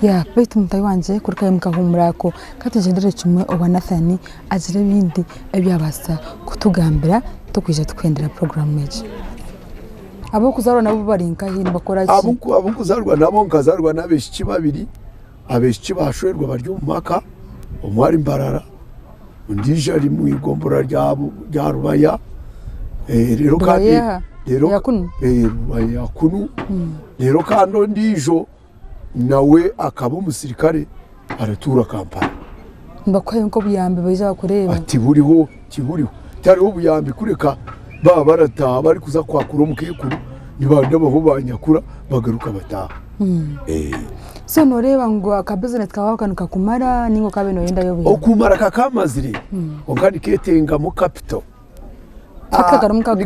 ya baitu mutayi wanje kurikaye mukahumurako katugendere kimwe oba Nathani azire bindi ebyabasa kutugambira tukwije tukwendera program meje abo kuzarwa nabo barinka hino bakora iki abo kuzarwa nabo nkazarwa nabeshiki babiri abeshiki bashwerwa baryo mumaka umwari mbarara undije ari mu igombora rya Rubaya rero kandi rero yakunu rero kando ndijo nawe akaba umusirikare aratura Kampala mbakwaye nko buyambe baje bakureba ati buriho kiburiho cyariho buyambe kureka baba barataha bari kuza kwakura umukekuru nibanda baho banyakura bagaruka bataha so noreba ngo akabusiness kawa kanuka kumara ningo kabe no yenda yobuye okumara kakamazire ongani ketenga mu capital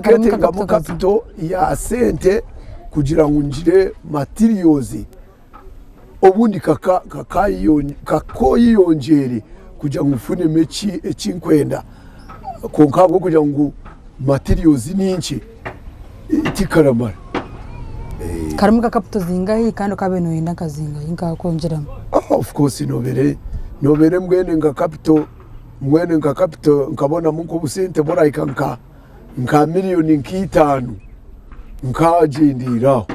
ketenga mu capital ya sente kugira ngo njire materials obundi kakoyiyongere kugira ngo ufune mechi ekinkwenda konkabwo kugira ngo materials ninki itikaramara karamuka capital zingahi kandi kabe no yenda kazinga inka kongeramo of course nobere mwene nga capital nkabona munko busente boraika nka milioni nk'itanu nkajindiraho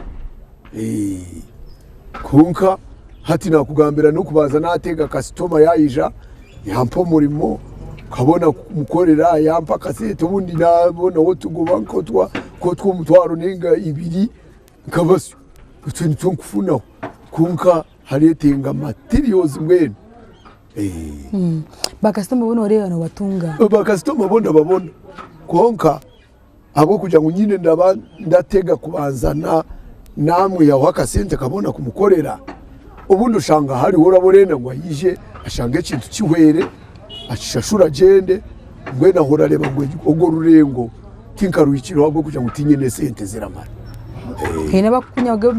kunka hati nakugambira no kubaza natega customer yayija yampa murimo kabona mukorera yampa kasete ubundi nabona wotugoba ko twumutwaro ninga ibiri kabasu utuntu tunkufunaho kunka haretenga materials mwene bakastoma bono rero no batunga bakastoma babona konka abo kugira ngo nyine ndatega kubanzana namwe yaho akasente kabona kumukorera ubundi ushanga hari uraborena ngo yije ashanga ikintu kihwere ashashura gende ngwe nahora reba ngo ogo rurengo tinkaruyikiro ahubwo kugira ngo tinyene sente ziramara kene bakunyaga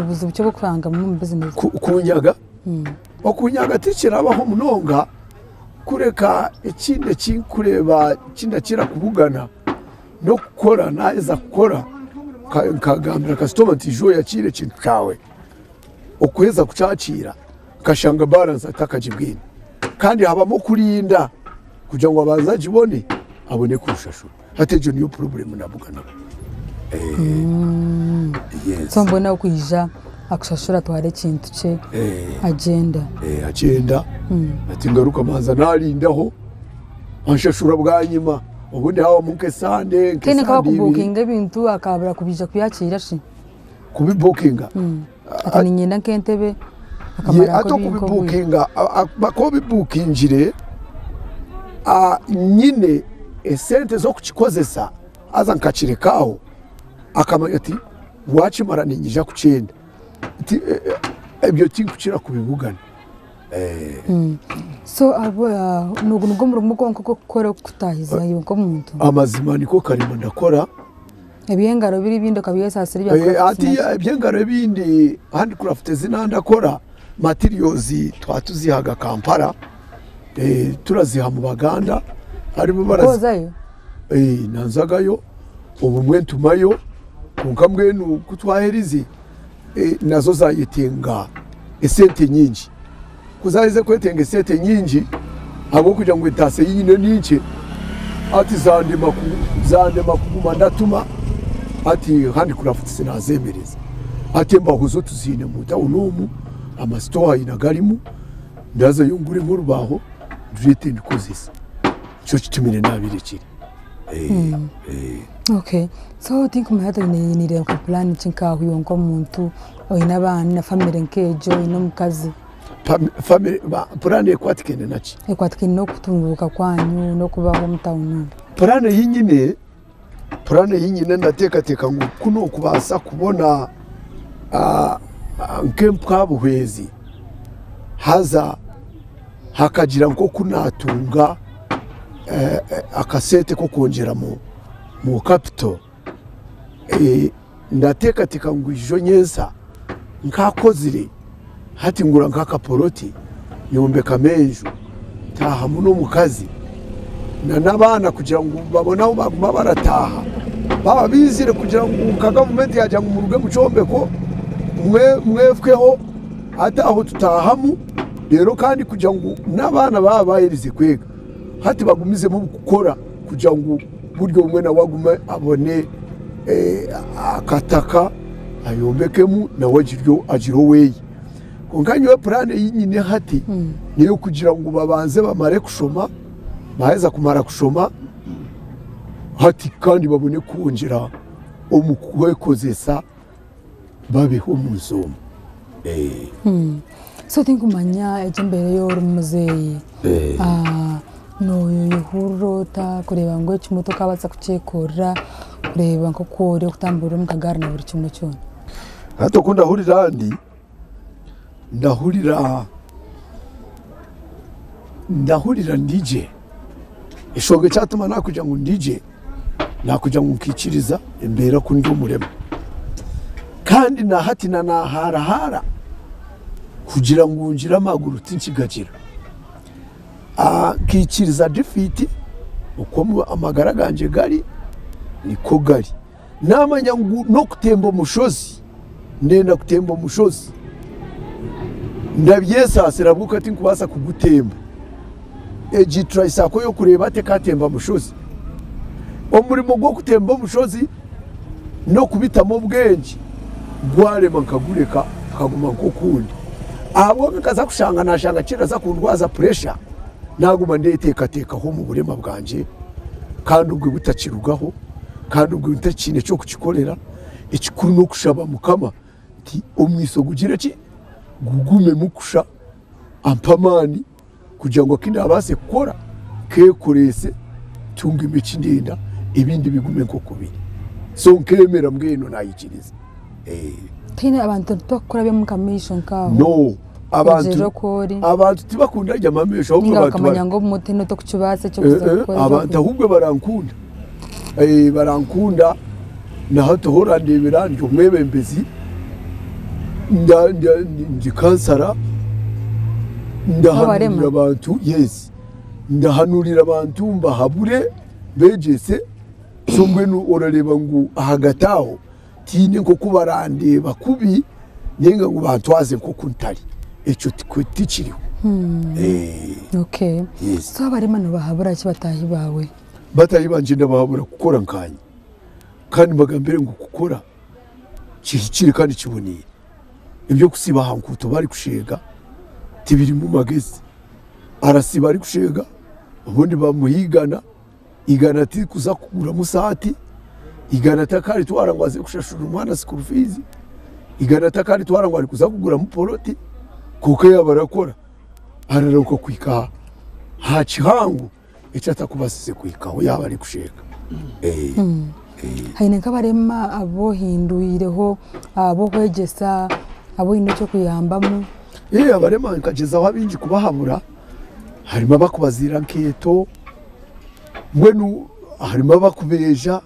buzu cyo kwanga mu business kunyaga okunyaga tikirabaho munonga kureka ikinde kinkureba kindakira kubugana no gukora naeza gukora kagambira customer tijo yakire kintu cyawe okweza kucakira kashanga balance atakajibwini kandi habamo kurinda kugira ngo abazajibone abone kurushashu hatejo niyo problem nabugana yes so mbona kwija akushashura tware kintu cye agenda ati ngaruka manza narindaho anshashura bwanyima ubundi hawo munke sande kene kwa kubukinga ibintu akabura kubija kuyakira shi kubibukinga ati nyenda nkentebe akamara ko kubibukinga bakobibukingire nyine esente zo kukikozesa aza nkakirekaho akamanya ati wachimara ninjija kucenda ati ebyo tinkukira kubibugana so abo nugo mugongo ko gukora kutahiza yuko muntu amazima niko karimo ndakora ebyengaro biri bindi kabiyesasiri bya ati ebyengaro bindi handcraft zinandakora materials twatuzihaga Kampala turaziha mu Baganda harimo barazayo nanzagayo ubumwe ntumayo kunkamwe kutwaherizi nazo zayitinga esente nyingi kuzarize kwetenga esente nyingi abo kugira ngo itase yine ninke ati zandema kuguma ndatuma ati handcraft sinazemereza ati mbahuzo tuzine mu tawunumu amastore inagarimu ndaza yungure mu rubaho dujete ndikozisa cyo kitumire nabirikire okay so think umahata ni rero ka plan cinka huyonko muntu oyina bana na family nkejo ino mukazi family plan ekwatikene nachi ekwatikene no kutunguka kwanyu no kubaho mutawunu plan yinyine ndateka ngo kuno kubasa kubona nkempwa buhwezi haza hakagira nko kunatunga akasete ko kongera mu capital ndateka ngo ijo nyensa nkakozire hati ngura nkakaporoti nyombe kamenju taha muno mukazi nabana kugira ngo babona aho baguma barataha baba bizire kugira ngo ka government yajya mu ruge mucombe ko mwefweho hati aho tutahamu rero kandi kugira ngo n'abana baba baherize kwega hati bagumizemo gukora kugira ngo buryo bumwe na wagume abone akataka ayombekemu nawe agiro weyi konkanywe plane yinyine hati niyo kugira ngo babanze bamare kushoma baheza kumara kushoma hati kandi babone kunjira omukwekozesa babeho muzomo so tinkumanya ekimbere yo muzeyi no yuhurota kureba ngo ikimotoka baza kucekora kureba nko kore kutambura mu kagari na buri kimwe cyone hato kunda hurira andi ndahurira ndije ishoge cyatuma nakuja ngo ndije nakuja ngo nkikiriza imbera ku ndyo murema kandi na hati na naharahara kugira ngo ngira amaguru tinkigagira kikiriza defiti uko amagara ganje gari niko gari namanya ngo no kutemba umushozi ndenda kutemba umushozi ndabyesasira buko ati nkubasa kugutemba ejitra isako yo kureba ate katemba umushozi omurimo gwo kutemba umushozi no kubitamo bwenge gwarema nkagureka kaguma nkokundi abo kaza kushanga nashanga kiraza kundwaza pressure naguma ndeteka ho mu burema bwanje kandi ubwo butakirugaho kandi ubwo utakine cyo kukikorera ikikuru no kushaba mukama ti omwiso gugire ki gugume mukusha ampamani kugira ngo kindi abase gukora kekorese tunga imici ndenda ibindi bigume nko kubiri so nkemera mbweno nayikiriza tine abantu tokora byo mukamisho nkaho no abantu tibakunda ajya mamesho ahubwo bakamanya ngo mutino to kucubase cyo kuzakora abantu ahubwo barankunda barankunda na hato hora ndebera ndio mwebembezi ndikansara ndahanurira abantu yes ndahanurira abantu mbahabure begese sombwenu orareba ngo ahagataho tine nko kubarandeba kubi nenga ngo bantwaze nko kuntari echo tikiriho okay yes. So abaremano bahabura ki batahi bawe batahi banje ndabahabura gukora nkanye kandi magambere ngo gukora kiri kandi kiboniye ibyo kusiba hankuto bari kushega tibiri mu magezi arasiba ari kushega ubundi bamuhigana igana ati kuza kugura musati igana takari twarangwaze kushashura umwana school fees igana takari twarangwa kuza kugura mu poloti kuko yabarakora araruka kwika ha kihangu icata kubasize kwikaho yaba ari kushega haine kabarema abo hinduireho abo kwegesa abo ino cyo kuyambamo abarema nkagezaho abinji kubahabura harimo bakubazira nketo mwenu harimo bakubeja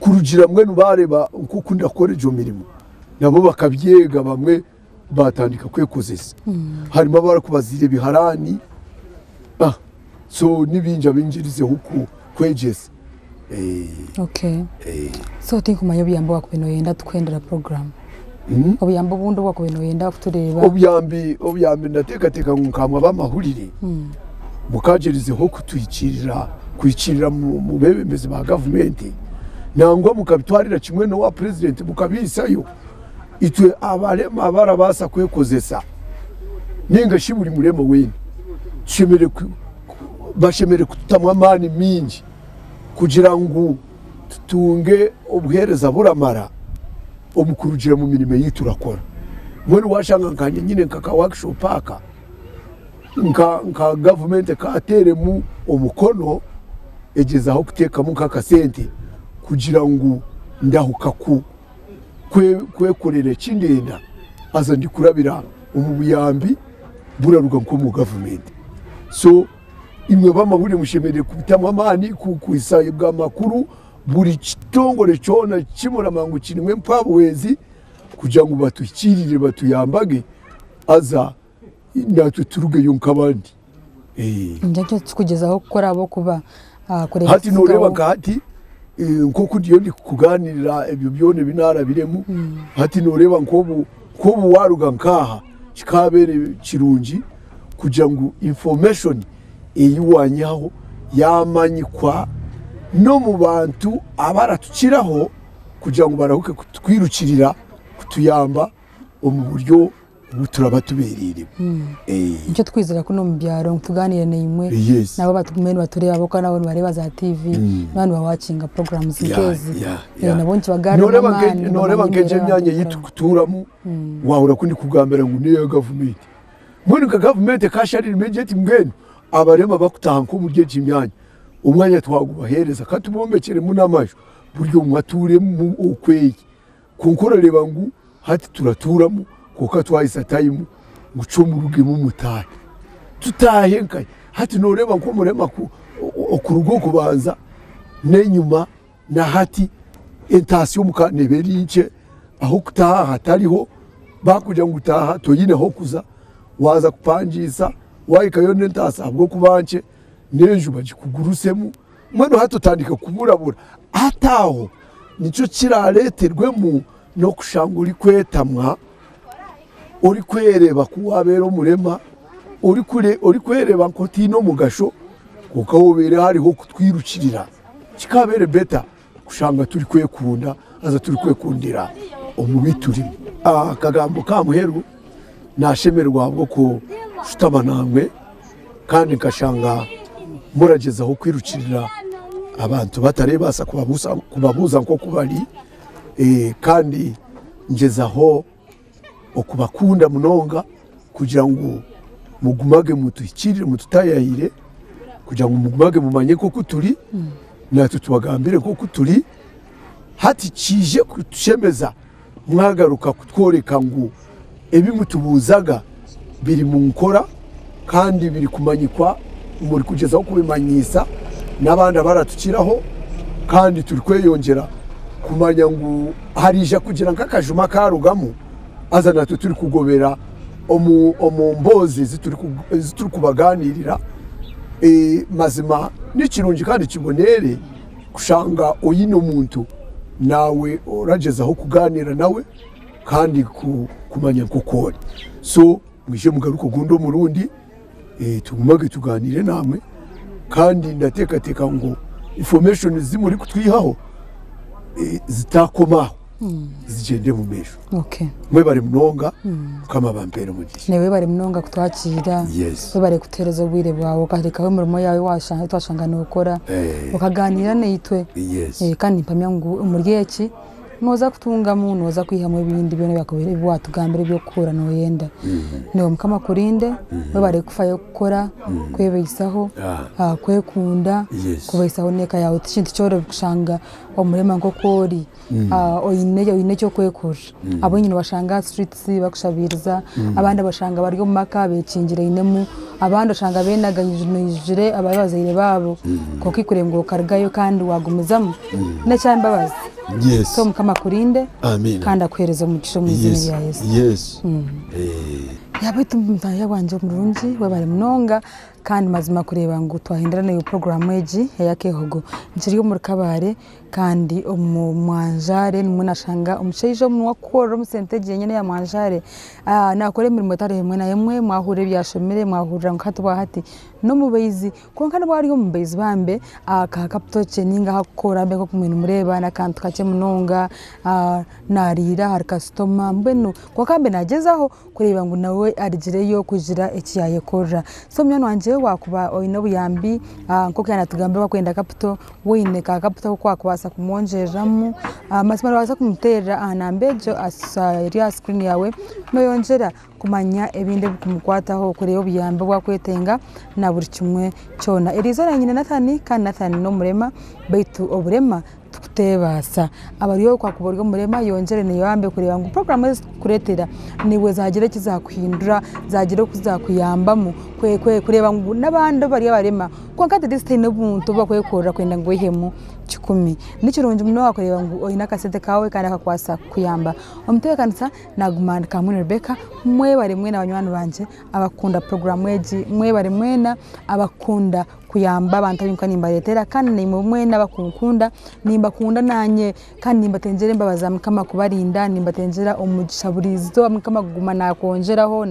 kurugira mwenu bareba nkuko ndakora jo mirimo nabo bakabyega bamwe batandika kwekozesa harimo barakubazire biharani so nibinja binjirize huku kwegesa okay so tinkumanya byambo bakubino yenda twendera program obuyambo bundi bwakubino yenda kutureba obyambi ndatekateka nkamwa bamahurire mukagerize ho kwikirira mu bebembezi ba government nangwa mukabitwarira kimwe no wa president mukabisayo itwe abarema barabasa kwekozesa ninga shiburi murema wene bashemere kutamwa mani mingi kugira ngo tutunge obwereza buramara omukurujira mu mirimo yiturakora mwene washanga nkanye nyine nkaka workshop aka nka government katere mu omukono egezaho kuteka mu kakasente kugira ngo ndahuka kwekorera kindenda aza ndikurabira umubuyambi buraruga nko mu government so imwe bamahuri mushemere kubitamwa amani kuisayibwa makuru buri kitongore cyona kimura mangu kinimwe mpabwezi kugira ngo batukirire batuyambage aza natwe turuge yonkabandi njye tukugezaho gukora abo kuba kureba hati noreba ngati nko kudiyo ndi kuganirira ebyo byone binara biremu hati noreba nko ko buwaruga nkaha kikabere kirungi kugira ngo information eyiwanyaho yamanyikwa no mu bantu abaratukiraho kugira ngo barahuke kutwirukirira kutuyamba mu buryo buturaba tuberire icyo twizera ko no mu byaro tuganire n'imwe nabo batumene batureba abo kana abantu bareba za TV n'abantu bawacinga programs zikezi nabo nkibaganira noreba ngeje myanya yitukuturamo wahura kundi kugambera ngo niyo government muri ka government kashari immediate mgeni abarema bakutaha ko mu gihe cy'imyanya umwanya twagubahereza katubombekere mu namasho buryo mwature mu ukweye kunkorereba ngo hati turaturamo kuko twahise time guco mu ruge mu mutahe tutahe nkaye hati noreba ko murema ku rugo kubanza nenyuma na hati intention mukaneberice aho kutaha hatariho bakuja ngutaha toyine ho kuza waza kupanjisa wayikayo nentasa abwo kubanje nejo bagikugurusemu mweno hatotandika kuburabura ataho nico kirareterwemu no kushangura kwetamwa uri kwereba kuwabero murema uri kwereba ko tino mugasho kuko ubere hariho kutwirukirira kikabere beta kushanga turi kwekunda aza turi kwekundira umubituri akagambo kamuheru nashemerwa bwo ko shutama namwe kandi kashanga muragezaho kwirukirira abantu batarebasa kubabuza nko kubari kandi ngezaho okubakunda munonga kugira ngo mugumage mutuyikirire mututayahire kugira ngo mugumage mumanye ko kuturi natwe tubagambire ko kuturi hati kije kutushemeza mwagaruka kutworeka ngo ebi mutubuzaga biri mu nkora kandi biri kumanyikwa muri kugezaho kubimanyisa n'abandi baratukiraho kandi turi kweyongera kumanya ngo harija kugira nk'akajuma karugamo aza natwe turi kugobera omumbozi zituri kubaganirira mazima n'ikirungi kandi kibonere kushanga oyine umuntu nawe oragezaho kuganira nawe kandi kumanya kokore so mwishe mugaruko gundo murundi tugumage tuganire namwe kandi ndatekateka ngo information zimuri kutwihaho zitakomaho zigende mu mesho mwe bari munonga kama bampera mugisha newe bari munonga kutwakira we bari kutereza ubwire bwawe ukarekaho umurimo yawe washanga twashangana ukora ukaganira nitwe kandi mpamya ngo umuriyeki noza kutunga mu noza kwihamwe ibindi bintu bakobere bwatugambire byo kura no yenda niwo mukama kurinde we bari kufayo gukora kwebeyisaho kwekunda kubeyisaho neka yawe tinti cyore gushanga omurema ngo kori oyine cyo kwekura abo nyine bashanga streets bakushabiriza abandi bashanga bari mu maka bekingira inemu abandi bashanga benaganyije abayobozi babo ko kikurengo kargayo kandi wagumizamo na cyane babazi so mukama kurinde kandi akwereza umugisho mu izina rya Yesu yabitumva yabanje umurungi wabare munonga kandi mazima kureba ngo twahindurane iyo program eji yakehogo njiri muri kabare kandi umwanjare n'umunashanga umushejo mu wakora mu senteje nyene ya mwanjare nakore mirimo tare mwe na yemwe mwahure byashomere mwahurira ngo hatwa hati no mubeyizi ko kandi bari mu beyizi bambe aka kaptoche ninga hakora be ko kumwe mureba na kantu kace munonga narira har customer mbeno ko kambe nagezaho kureba ngo nawe arigireyo kugira ikiyaye kora so myano wanje wakuba oyino buyambi nko kana tugambe bakwenda kapito wine ka kapito kwa kwasa kumonjeramu masima waza kumutera anambejo asa screen yawe no yongera kumanya ebinde kumukwataho kureyo buyambi bwakwetenga na buri kimwe cyona erizo nyine Nathani kandi Nathani no murema baitu oburema tukutebasa abariyo kwa kuboryo murema yongere ne yambe kureba ngo program kuretera niwe zagire kizakwindura zagire kuzakuyambamo kureba ngo nabandi bariyo barema kwa kati distine buntu bakwekora kwenda ngo ihemu 10 n'ikirungi muno wakoreba ngo oyina kasete kawe kandi akakwasa kuyamba umutekanisa nagumana kamune Rebecca mwe bari mwe n'abanywana banje abakunda program eji mwe bari mwena abakunda kuyamba abantu abinka nimba letera kandi nimba umwe n'abakunda nimba kunda nanye kandi nimba tengere mbabaza mukama kubarinda nimba tengera umugisha burizo mukama kuguma nakongeraho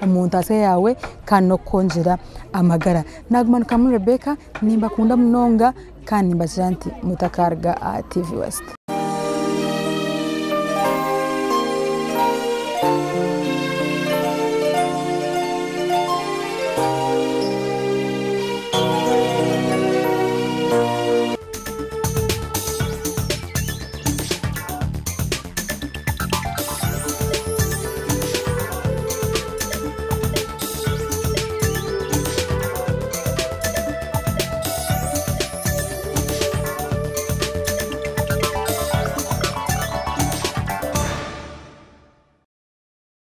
umuntu ase yawe kandi no kongera amagara nagumanuka muri Rebecca nimba kunda munonga kandi nimba janti mutakarga TV West.